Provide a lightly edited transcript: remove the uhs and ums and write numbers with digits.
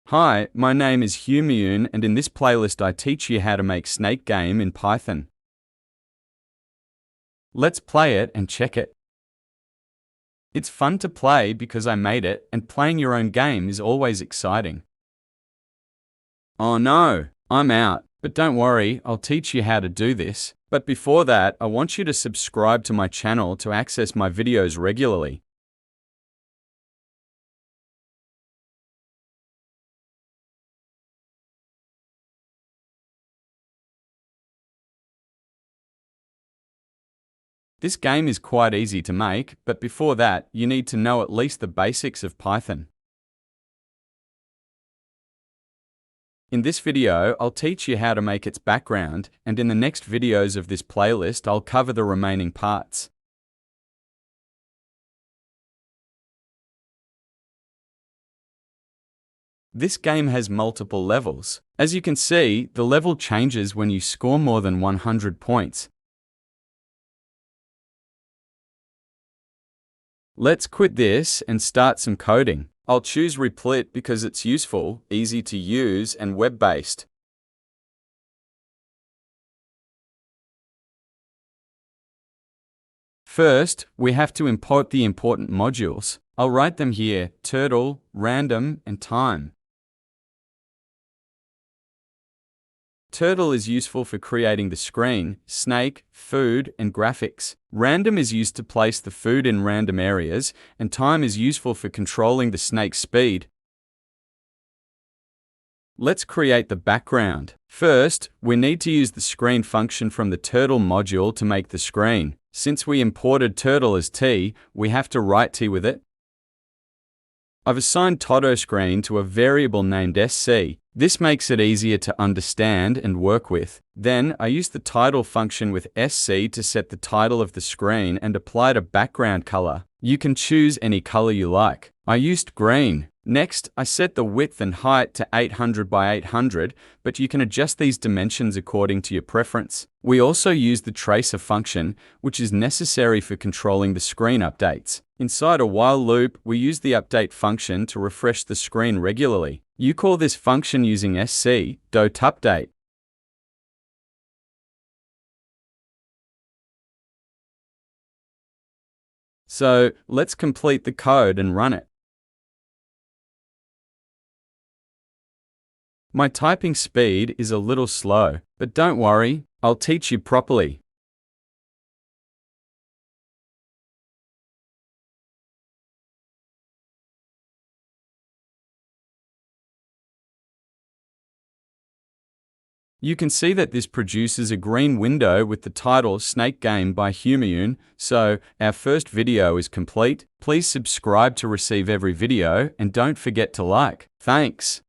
Hi, my name is Hugh Myun, and in this playlist I teach you how to make Snake Game in Python. Let's play it and check it. It's fun to play because I made it, and playing your own game is always exciting. Oh no, I'm out, but don't worry, I'll teach you how to do this. But before that, I want you to subscribe to my channel to access my videos regularly. This game is quite easy to make, but before that, you need to know at least the basics of Python. In this video, I'll teach you how to make its background, and in the next videos of this playlist, I'll cover the remaining parts. This game has multiple levels. As you can see, the level changes when you score more than 100 points. Let's quit this and start some coding. I'll choose Replit because it's useful, easy to use, and web-based. First, we have to import the important modules. I'll write them here: turtle, random, and time. Turtle is useful for creating the screen, snake, food, and graphics. Random is used to place the food in random areas, and time is useful for controlling the snake's speed. Let's create the background. First, we need to use the screen function from the turtle module to make the screen. Since we imported turtle as t, we have to write t with it. I've assigned TotoScreen to a variable named sc. This makes it easier to understand and work with. Then, I use the title function with sc to set the title of the screen and applied a background color. You can choose any color you like. I used green. Next, I set the width and height to 800 by 800, but you can adjust these dimensions according to your preference. We also use the tracer function, which is necessary for controlling the screen updates. Inside a while loop, we use the update function to refresh the screen regularly. You call this function using sc.update. So, let's complete the code and run it. My typing speed is a little slow, but don't worry, I'll teach you properly. You can see that this produces a green window with the title Snake Game by Hugh Myun. So, our first video is complete. Please subscribe to receive every video and don't forget to like. Thanks.